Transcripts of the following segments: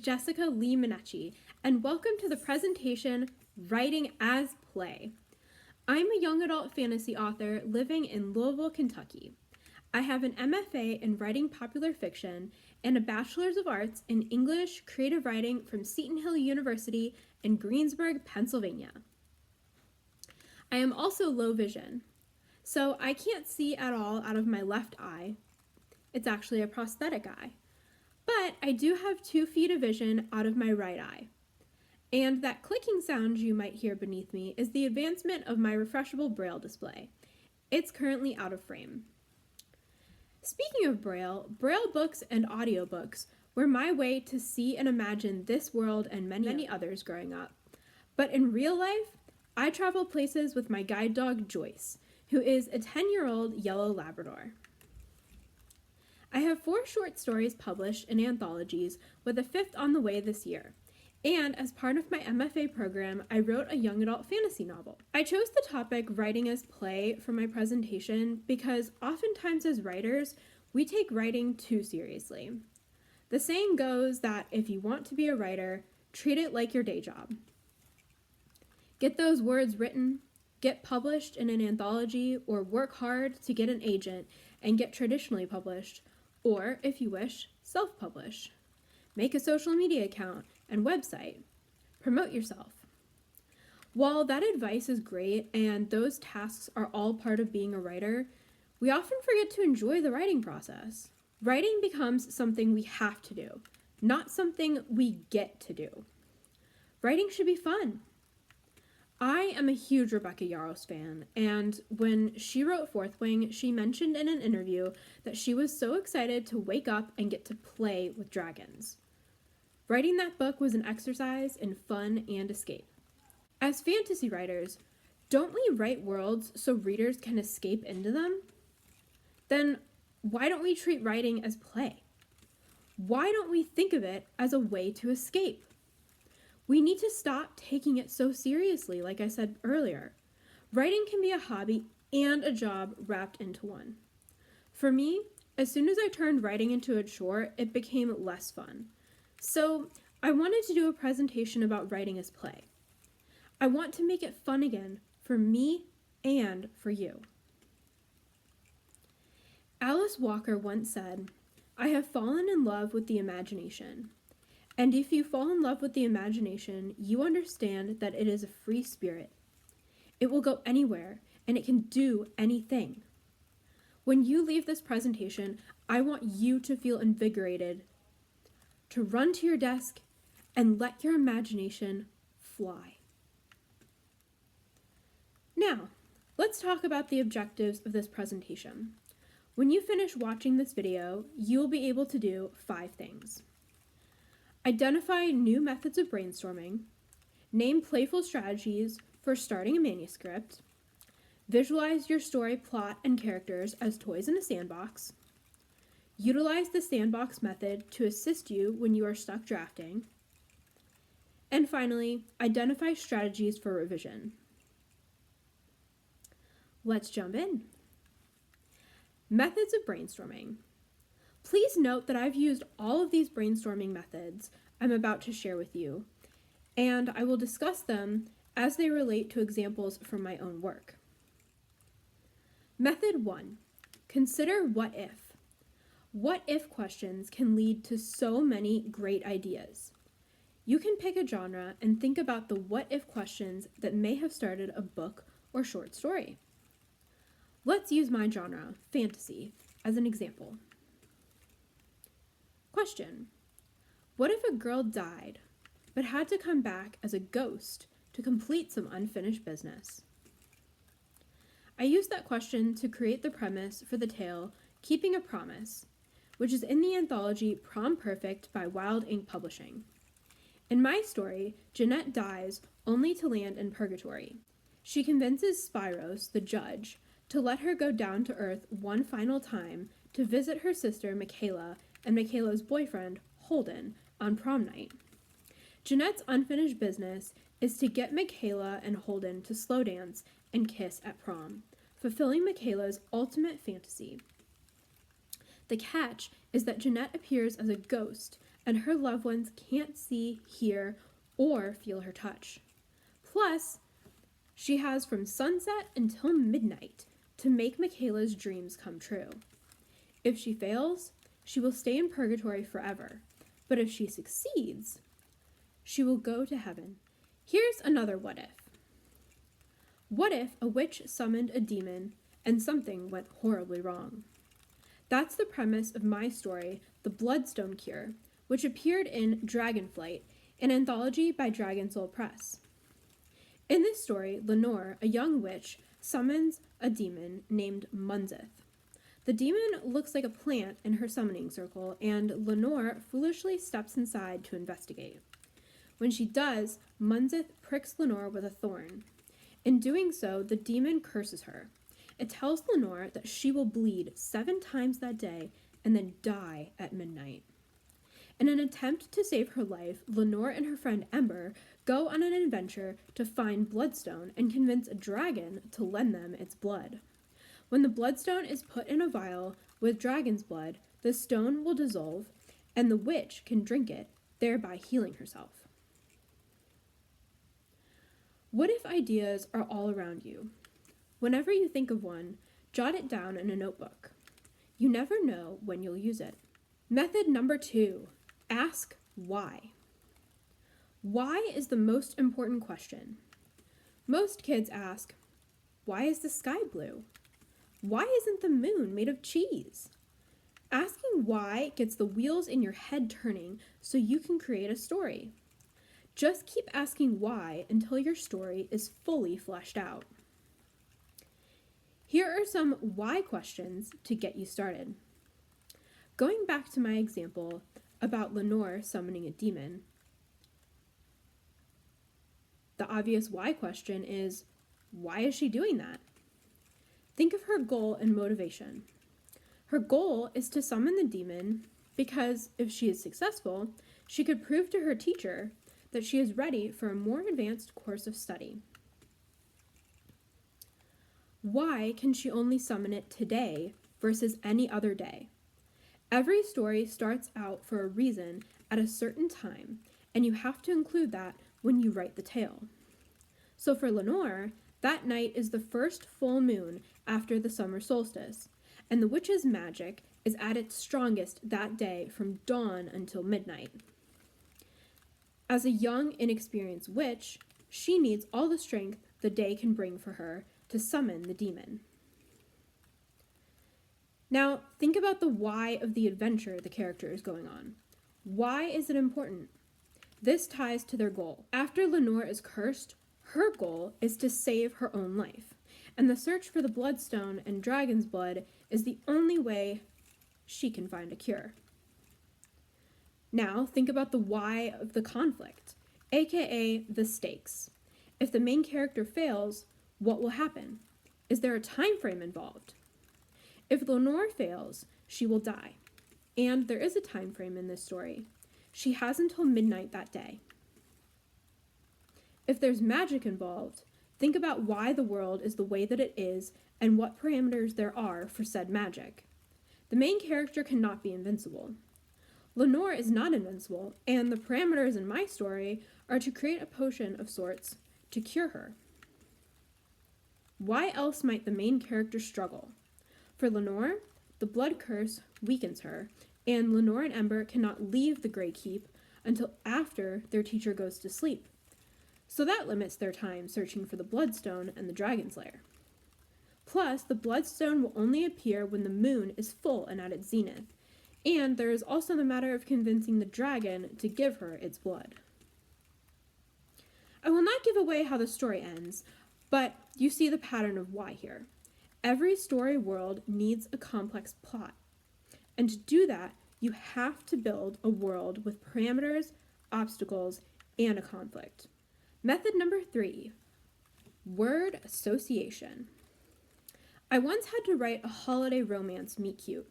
Jessica Lee Minneci, and welcome to the presentation, Writing as Play. I'm a young adult fantasy author living in Louisville, Kentucky. I have an MFA in Writing Popular Fiction and a Bachelor's of Arts in English Creative Writing from Seton Hill University in Greensburg, Pennsylvania. I am also low vision, so I can't see at all out of my left eye. It's actually a prosthetic eye. But I do have 2 feet of vision out of my right eye. And that clicking sound you might hear beneath me is the advancement of my refreshable Braille display. It's currently out of frame. Speaking of Braille, Braille books and audiobooks were my way to see and imagine this world and many others growing up. But in real life, I travel places with my guide dog Joyce, who is a 10-year-old yellow Labrador. I have 4 short stories published in anthologies, with a 5th on the way this year. And as part of my MFA program, I wrote a young adult fantasy novel. I chose the topic writing as play for my presentation because oftentimes as writers, we take writing too seriously. The saying goes that if you want to be a writer, treat it like your day job. Get those words written, get published in an anthology, or work hard to get an agent and get traditionally published, or, if you wish, self-publish. Make a social media account and website. Promote yourself. While that advice is great and those tasks are all part of being a writer, we often forget to enjoy the writing process. Writing becomes something we have to do, not something we get to do. Writing should be fun. I am a huge Rebecca Yarros fan, and when she wrote Fourth Wing, she mentioned in an interview that she was so excited to wake up and get to play with dragons. Writing that book was an exercise in fun and escape. As fantasy writers, don't we write worlds so readers can escape into them? Then why don't we treat writing as play? Why don't we think of it as a way to escape? We need to stop taking it so seriously, like I said earlier. Writing can be a hobby and a job wrapped into one. For me, as soon as I turned writing into a chore, it became less fun. So I wanted to do a presentation about writing as play. I want to make it fun again for me and for you. Alice Walker once said, "I have fallen in love with the imagination. And if you fall in love with the imagination, you understand that it is a free spirit. It will go anywhere, and it can do anything. When you leave this presentation, I want you to feel invigorated, to run to your desk and let your imagination fly." Now, let's talk about the objectives of this presentation. When you finish watching this video, you will be able to do 5 things. Identify new methods of brainstorming, name playful strategies for starting a manuscript, visualize your story plot and characters as toys in a sandbox, utilize the sandbox method to assist you when you are stuck drafting, and finally, identify strategies for revision. Let's jump in. Methods of brainstorming. Please note that I've used all of these brainstorming methods I'm about to share with you, and I will discuss them as they relate to examples from my own work. Method 1. Consider what if. What if questions can lead to so many great ideas. You can pick a genre and think about the what if questions that may have started a book or short story. Let's use my genre, fantasy, as an example. Question: what if a girl died, but had to come back as a ghost to complete some unfinished business? I used that question to create the premise for the tale Keeping a Promise, which is in the anthology Prom Perfect by Wild Ink Publishing. In my story, Jeanette dies only to land in purgatory. She convinces Spyros, the judge, to let her go down to Earth one final time to visit her sister Michaela and Michaela's boyfriend, Holden, on prom night. Jeanette's unfinished business is to get Michaela and Holden to slow dance and kiss at prom, fulfilling Michaela's ultimate fantasy. The catch is that Jeanette appears as a ghost and her loved ones can't see, hear, or feel her touch. Plus, she has from sunset until midnight to make Michaela's dreams come true. If she fails, she will stay in purgatory forever, but if she succeeds, she will go to heaven. Here's another what if. What if a witch summoned a demon and something went horribly wrong? That's the premise of my story, The Bloodstone Cure, which appeared in Dragonflight, an anthology by Dragon Soul Press. In this story, Lenore, a young witch, summons a demon named Munzith. The demon looks like a plant in her summoning circle, and Lenore foolishly steps inside to investigate. When she does, Munzith pricks Lenore with a thorn. In doing so, the demon curses her. It tells Lenore that she will bleed 7 times that day and then die at midnight. In an attempt to save her life, Lenore and her friend Ember go on an adventure to find Bloodstone and convince a dragon to lend them its blood. When the Bloodstone is put in a vial with dragon's blood, the stone will dissolve, and the witch can drink it, thereby healing herself. What if ideas are all around you? Whenever you think of one, jot it down in a notebook. You never know when you'll use it. Method number 2, ask why. Why is the most important question. Most kids ask, why is the sky blue? Why isn't the moon made of cheese? Asking why gets the wheels in your head turning so you can create a story. Just keep asking why until your story is fully fleshed out. Here are some why questions to get you started. Going back to my example about Lenore summoning a demon, the obvious why question is, why is she doing that? Think of her goal and motivation. Her goal is to summon the demon because if she is successful, she could prove to her teacher that she is ready for a more advanced course of study. Why can she only summon it today versus any other day? Every story starts out for a reason at a certain time, and you have to include that when you write the tale. So for Lenore, that night is the first full moon after the summer solstice, and the witch's magic is at its strongest that day from dawn until midnight. As a young, inexperienced witch, she needs all the strength the day can bring for her to summon the demon. Now, think about the why of the adventure the character is going on. Why is it important? This ties to their goal. After Lenore is cursed, her goal is to save her own life, and the search for the Bloodstone and dragon's blood is the only way she can find a cure. Now, think about the why of the conflict, aka the stakes. If the main character fails, what will happen? Is there a time frame involved? If Lenore fails, she will die. And there is a time frame in this story. She has until midnight that day. If there's magic involved, think about why the world is the way that it is and what parameters there are for said magic. The main character cannot be invincible. Lenore is not invincible, and the parameters in my story are to create a potion of sorts to cure her. Why else might the main character struggle? For Lenore, the blood curse weakens her, and Lenore and Ember cannot leave the Grey Keep until after their teacher goes to sleep. So that limits their time searching for the Bloodstone and the Dragon's Lair. Plus, the Bloodstone will only appear when the moon is full and at its zenith, and there is also the matter of convincing the dragon to give her its blood. I will not give away how the story ends, but you see the pattern of why here. Every story world needs a complex plot, and to do that, you have to build a world with parameters, obstacles, and a conflict. Method number 3, word association. I once had to write a holiday romance meet cute,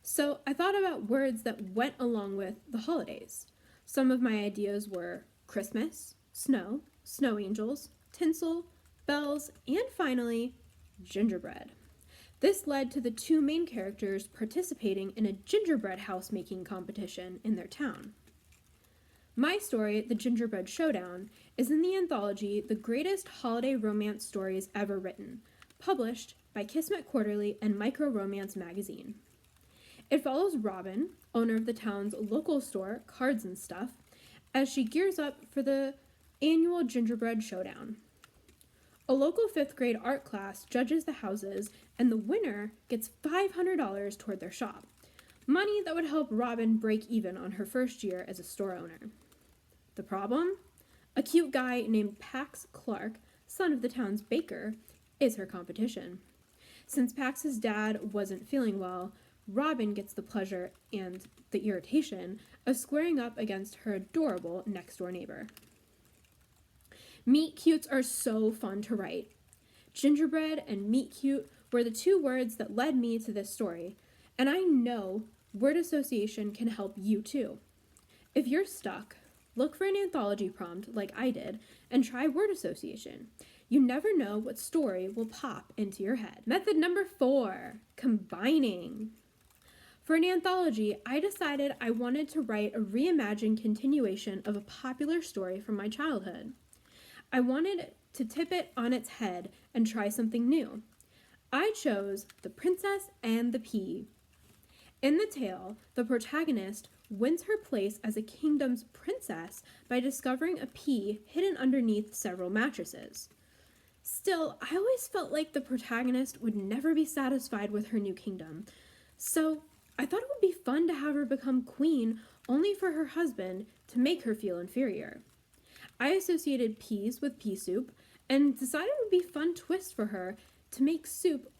so I thought about words that went along with the holidays. Some of my ideas were Christmas, snow, snow angels, tinsel, bells, and finally, gingerbread. This led to the 2 main characters participating in a gingerbread house making competition in their town. My story, The Gingerbread Showdown, is in the anthology The Greatest Holiday Romance Stories Ever Written, published by Kismet Quarterly and Micro Romance magazine. It follows Robin, owner of the town's local store, Cards and Stuff, as she gears up for the annual Gingerbread Showdown. A local 5th grade art class judges the houses, and the winner gets $500 toward their shop, money that would help Robin break even on her first year as a store owner. The problem? A cute guy named Pax Clark, son of the town's baker, is her competition. Since Pax's dad wasn't feeling well, Robin gets the pleasure and the irritation of squaring up against her adorable next-door neighbor. Meet cutes are so fun to write. Gingerbread and meet cute were the 2 words that led me to this story, and I know word association can help you too. If you're stuck, look for an anthology prompt like I did and try word association. You never know what story will pop into your head. Method number 4, combining. For an anthology, I decided I wanted to write a reimagined continuation of a popular story from my childhood. I wanted to tip it on its head and try something new. I chose The Princess and the Pea. In the tale, the protagonist wins her place as a kingdom's princess by discovering a pea hidden underneath several mattresses. Still, I always felt like the protagonist would never be satisfied with her new kingdom, so I thought it would be fun to have her become queen only for her husband to make her feel inferior. I associated peas with pea soup and decided it would be a fun twist for her to make soup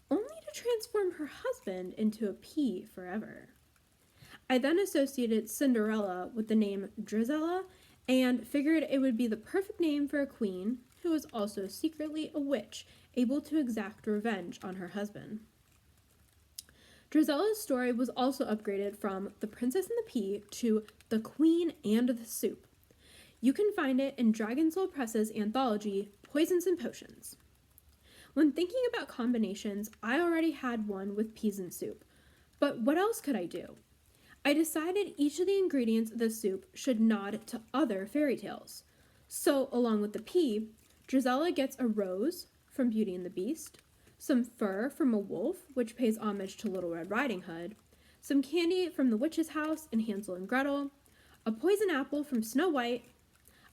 only to transform her husband into a pea forever. I then associated Cinderella with the name Drizella and figured it would be the perfect name for a queen who was also secretly a witch able to exact revenge on her husband. Drizella's story was also upgraded from The Princess and the Pea to The Queen and the Soup. You can find it in Dragon Soul Press's anthology, Poisons and Potions. When thinking about combinations, I already had one with peas and soup, but what else could I do? I decided each of the ingredients of the soup should nod to other fairy tales. So, along with the pea, Drizella gets a rose from Beauty and the Beast, some fur from a wolf, which pays homage to Little Red Riding Hood, some candy from the witch's house in Hansel and Gretel, a poison apple from Snow White,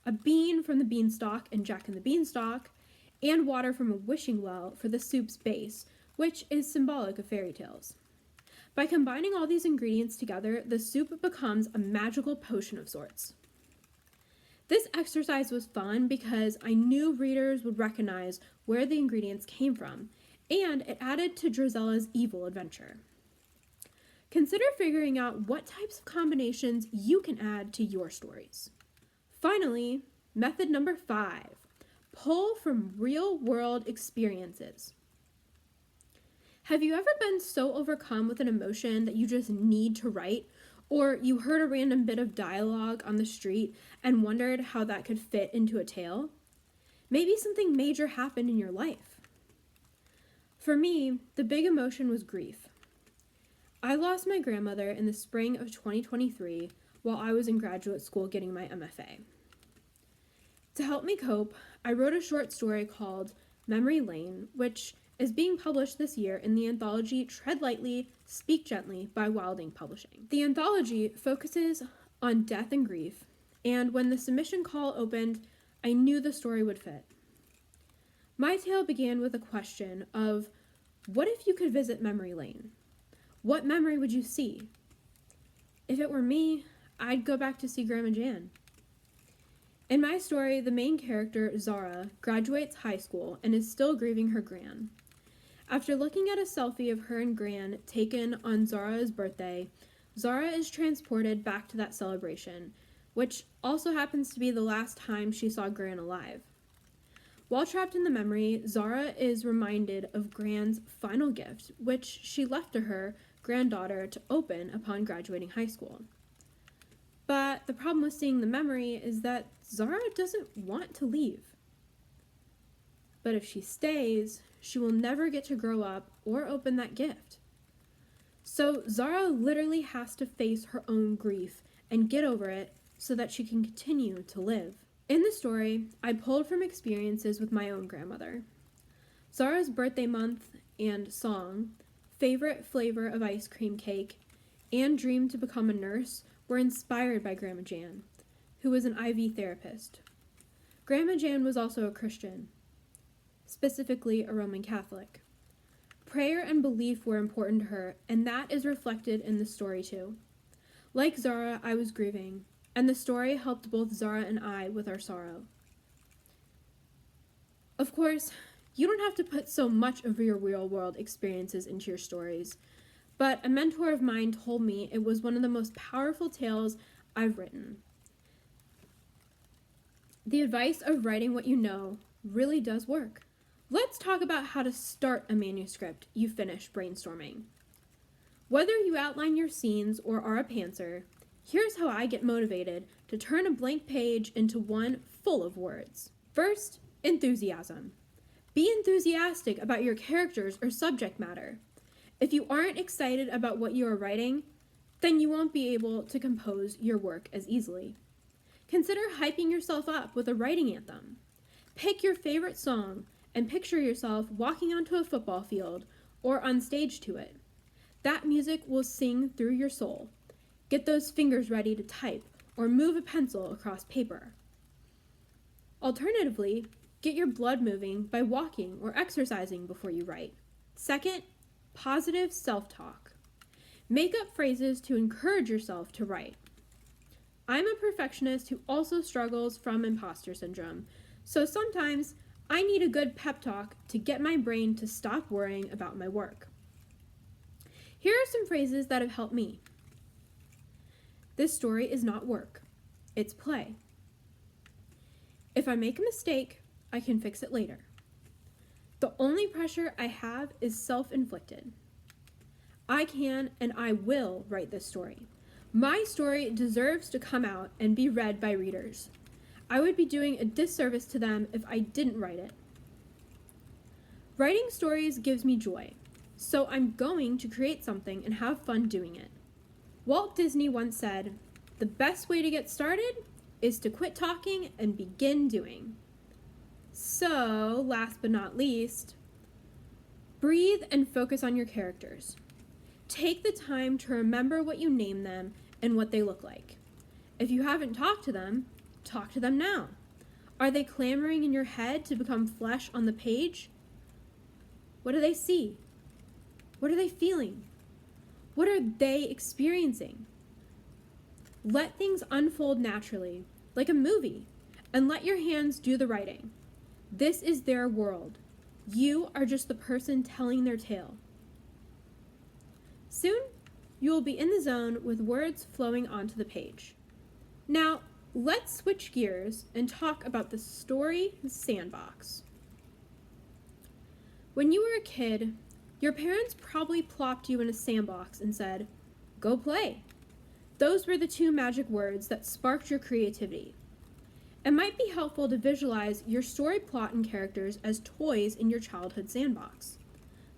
a bean from the beanstalk in Jack and the Beanstalk, and water from a wishing well for the soup's base, which is symbolic of fairy tales. By combining all these ingredients together, the soup becomes a magical potion of sorts. This exercise was fun because I knew readers would recognize where the ingredients came from, and it added to Drizella's evil adventure. Consider figuring out what types of combinations you can add to your stories. Finally, method number 5, pull from real-world experiences. Have you ever been so overcome with an emotion that you just need to write, or you heard a random bit of dialogue on the street and wondered how that could fit into a tale? Maybe something major happened in your life. For me, the big emotion was grief. I lost my grandmother in the spring of 2023 while I was in graduate school getting my MFA. To help me cope, I wrote a short story called Memory Lane, which is being published this year in the anthology Tread Lightly, Speak Gently by Wilding Publishing. The anthology focuses on death and grief, and when the submission call opened, I knew the story would fit. My tale began with a question of, what if you could visit memory lane? What memory would you see? If it were me, I'd go back to see Grandma Jan. In my story, the main character, Zara, graduates high school and is still grieving her gran. After looking at a selfie of her and Gran taken on Zara's birthday, Zara is transported back to that celebration, which also happens to be the last time she saw Gran alive. While trapped in the memory, Zara is reminded of Gran's final gift, which she left to her granddaughter to open upon graduating high school. But the problem with seeing the memory is that Zara doesn't want to leave. But if she stays, she will never get to grow up or open that gift. So Zara literally has to face her own grief and get over it so that she can continue to live. In the story, I pulled from experiences with my own grandmother. Zara's birthday month and song, favorite flavor of ice cream cake, and dream to become a nurse were inspired by Grandma Jan, who was an IV therapist. Grandma Jan was also a Christian, specifically a Roman Catholic. Prayer and belief were important to her, and that is reflected in the story too. Like Zara, I was grieving, and the story helped both Zara and I with our sorrow. Of course, you don't have to put so much of your real-world experiences into your stories, but a mentor of mine told me it was one of the most powerful tales I've written. The advice of writing what you know really does work. Let's talk about how to start a manuscript you finish brainstorming. Whether you outline your scenes or are a pantser, here's how I get motivated to turn a blank page into one full of words. First, enthusiasm. Be enthusiastic about your characters or subject matter. If you aren't excited about what you are writing, then you won't be able to compose your work as easily. Consider hyping yourself up with a writing anthem. Pick your favorite song and picture yourself walking onto a football field or on stage to it. That music will sing through your soul. Get those fingers ready to type or move a pencil across paper. Alternatively, get your blood moving by walking or exercising before you write. Second, positive self-talk. Make up phrases to encourage yourself to write. I'm a perfectionist who also struggles from imposter syndrome, so sometimes I need a good pep talk to get my brain to stop worrying about my work. Here are some phrases that have helped me. This story is not work, it's play. If I make a mistake, I can fix it later. The only pressure I have is self-inflicted. I can and I will write this story. My story deserves to come out and be read by readers. I would be doing a disservice to them if I didn't write it. Writing stories gives me joy, so I'm going to create something and have fun doing it. Walt Disney once said, "The best way to get started is to quit talking and begin doing." So, last but not least, breathe and focus on your characters. Take the time to remember what you name them and what they look like. If you haven't talked to them, talk to them now. Are they clamoring in your head to become flesh on the page? What do they see? What are they feeling? What are they experiencing? Let things unfold naturally, like a movie, and let your hands do the writing. This is their world. You are just the person telling their tale. Soon, you will be in the zone with words flowing onto the page. Now, let's switch gears and talk about the story sandbox. When you were a kid, your parents probably plopped you in a sandbox and said, "Go play." Those were the two magic words that sparked your creativity. It might be helpful to visualize your story plot and characters as toys in your childhood sandbox.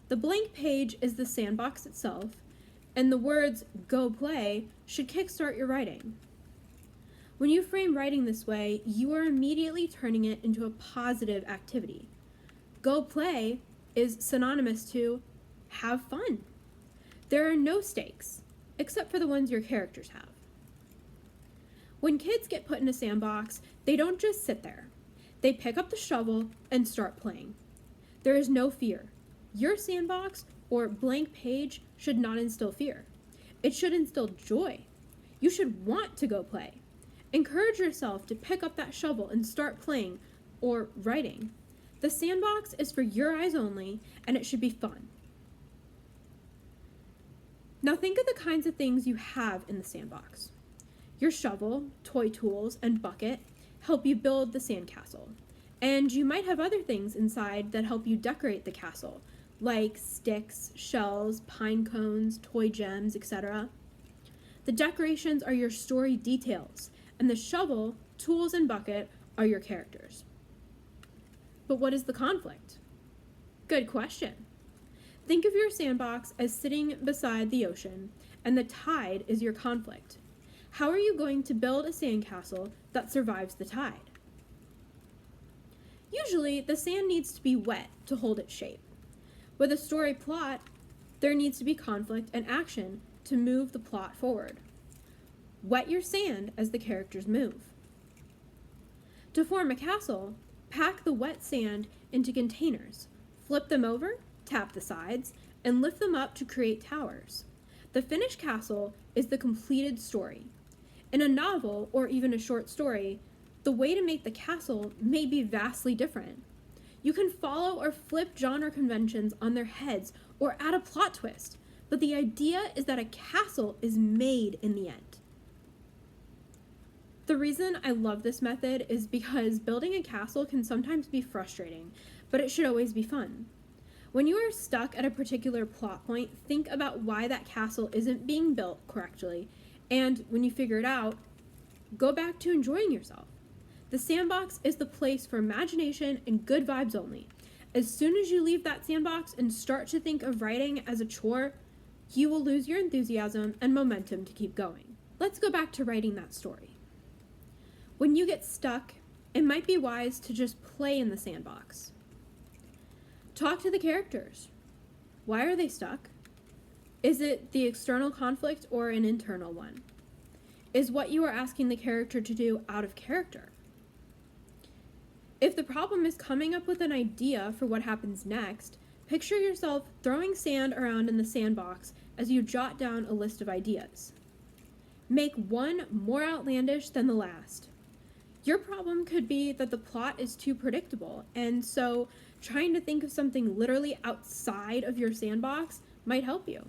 The blank page is the sandbox itself, and the words "go play" should kickstart your writing. When you frame writing this way, you are immediately turning it into a positive activity. Go play is synonymous to have fun. There are no stakes, except for the ones your characters have. When kids get put in a sandbox, they don't just sit there. They pick up the shovel and start playing. There is no fear. Your sandbox or blank page should not instill fear. It should instill joy. You should want to go play. Encourage yourself to pick up that shovel and start playing or writing. The sandbox is for your eyes only, and it should be fun. Now think of the kinds of things you have in the sandbox. Your shovel, toy tools, and bucket help you build the sandcastle. And you might have other things inside that help you decorate the castle, like sticks, shells, pine cones, toy gems, etc. The decorations are your story details, and the shovel, tools, and bucket are your characters. But what is the conflict? Good question. Think of your sandbox as sitting beside the ocean, and the tide is your conflict. How are you going to build a sandcastle that survives the tide? Usually, the sand needs to be wet to hold its shape. With a story plot, there needs to be conflict and action to move the plot forward. Wet your sand as the characters move. To form a castle, pack the wet sand into containers, flip them over, tap the sides, and lift them up to create towers. The finished castle is the completed story. In a novel or even a short story, the way to make the castle may be vastly different. You can follow or flip genre conventions on their heads or add a plot twist, but the idea is that a castle is made in the end. The reason I love this method is because building a castle can sometimes be frustrating, but it should always be fun. When you are stuck at a particular plot point, think about why that castle isn't being built correctly, and when you figure it out, go back to enjoying yourself. The sandbox is the place for imagination and good vibes only. As soon as you leave that sandbox and start to think of writing as a chore, you will lose your enthusiasm and momentum to keep going. Let's go back to writing that story. When you get stuck, it might be wise to just play in the sandbox. Talk to the characters. Why are they stuck? Is it the external conflict or an internal one? Is what you are asking the character to do out of character? If the problem is coming up with an idea for what happens next, picture yourself throwing sand around in the sandbox as you jot down a list of ideas. Make one more outlandish than the last. Your problem could be that the plot is too predictable, and so trying to think of something literally outside of your sandbox might help you.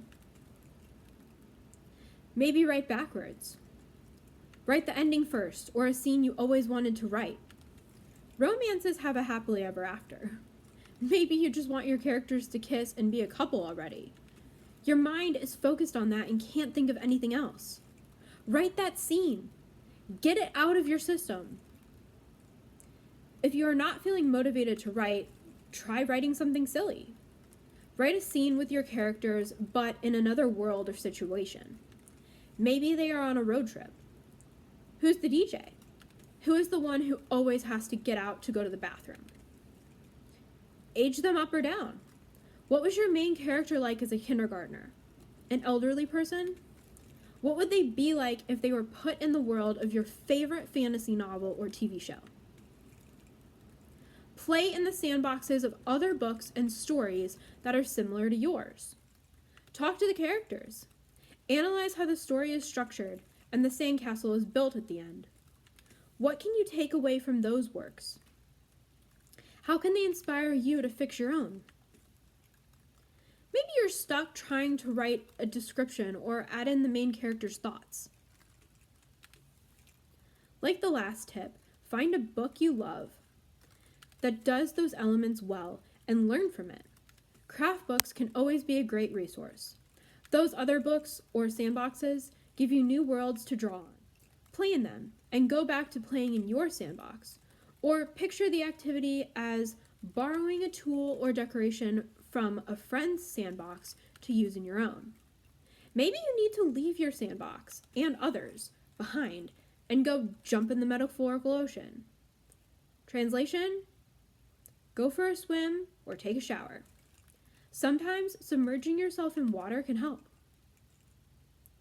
Maybe write backwards. Write the ending first, or a scene you always wanted to write. Romances have a happily ever after. Maybe you just want your characters to kiss and be a couple already. Your mind is focused on that and can't think of anything else. Write that scene. Get it out of your system. If you are not feeling motivated to write, try writing something silly. Write a scene with your characters, but in another world or situation. Maybe they are on a road trip. Who's the DJ? Who is the one who always has to get out to go to the bathroom? Age them up or down. What was your main character like as a kindergartner? An elderly person? What would they be like if they were put in the world of your favorite fantasy novel or TV show? Play in the sandboxes of other books and stories that are similar to yours. Talk to the characters. Analyze how the story is structured and the sandcastle is built at the end. What can you take away from those works? How can they inspire you to fix your own? Maybe you're stuck trying to write a description or add in the main character's thoughts. Like the last tip, find a book you love that does those elements well and learn from it. Craft books can always be a great resource. Those other books or sandboxes give you new worlds to draw on. Play in them and go back to playing in your sandbox, or picture the activity as borrowing a tool or decoration from a friend's sandbox to use in your own. Maybe you need to leave your sandbox and others behind and go jump in the metaphorical ocean. Translation: go for a swim or take a shower. Sometimes submerging yourself in water can help.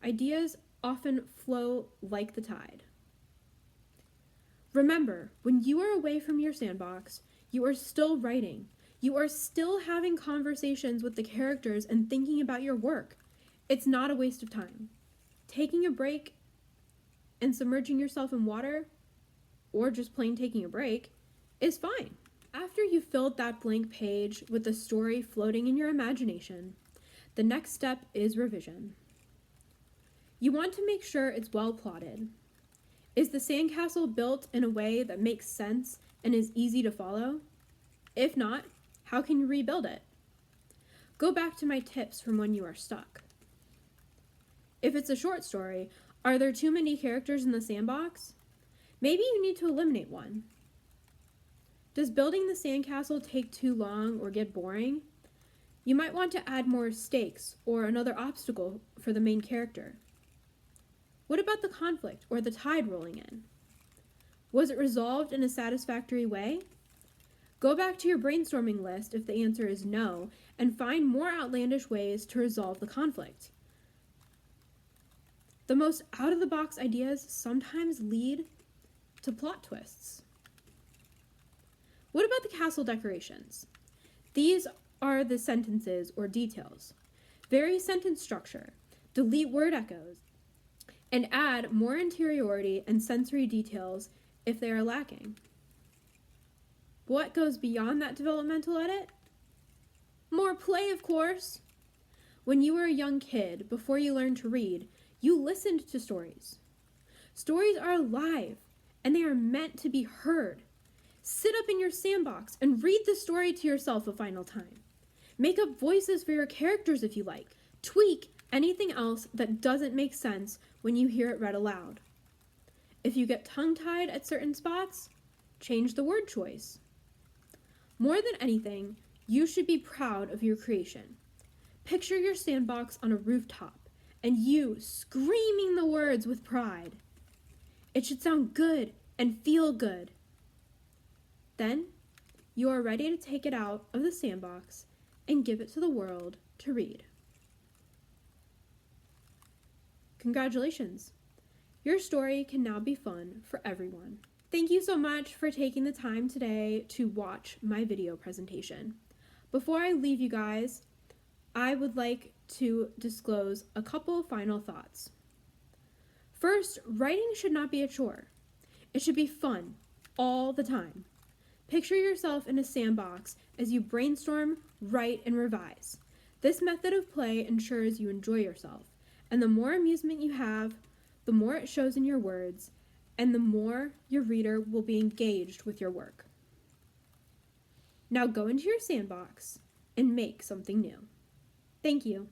Ideas often flow like the tide. Remember, when you are away from your sandbox, you are still writing. You are still having conversations with the characters and thinking about your work. It's not a waste of time. Taking a break and submerging yourself in water, or just plain taking a break, is fine. After you filled that blank page with the story floating in your imagination, the next step is revision. You want to make sure it's well plotted. Is the sandcastle built in a way that makes sense and is easy to follow? If not, how can you rebuild it? Go back to my tips from when you are stuck. If it's a short story, are there too many characters in the sandbox? Maybe you need to eliminate one. Does building the sandcastle take too long or get boring? You might want to add more stakes or another obstacle for the main character. What about the conflict or the tide rolling in? Was it resolved in a satisfactory way? Go back to your brainstorming list if the answer is no, and find more outlandish ways to resolve the conflict. The most out-of-the-box ideas sometimes lead to plot twists. What about the castle decorations? These are the sentences or details. Vary sentence structure, delete word echoes, and add more interiority and sensory details if they are lacking. What goes beyond that developmental edit? More play, of course. When you were a young kid, before you learned to read, you listened to stories. Stories are alive, and they are meant to be heard. Sit up in your sandbox and read the story to yourself a final time. Make up voices for your characters if you like. Tweak anything else that doesn't make sense when you hear it read aloud. If you get tongue-tied at certain spots, change the word choice. More than anything, you should be proud of your creation. Picture your sandbox on a rooftop, and you screaming the words with pride. It should sound good and feel good. Then, you are ready to take it out of the sandbox and give it to the world to read. Congratulations! Your story can now be fun for everyone. Thank you so much for taking the time today to watch my video presentation. Before I leave you guys, I would like to disclose a couple final thoughts. First, writing should not be a chore. It should be fun all the time. Picture yourself in a sandbox as you brainstorm, write, and revise. This method of play ensures you enjoy yourself, and the more amusement you have, the more it shows in your words, and the more your reader will be engaged with your work. Now go into your sandbox and make something new. Thank you.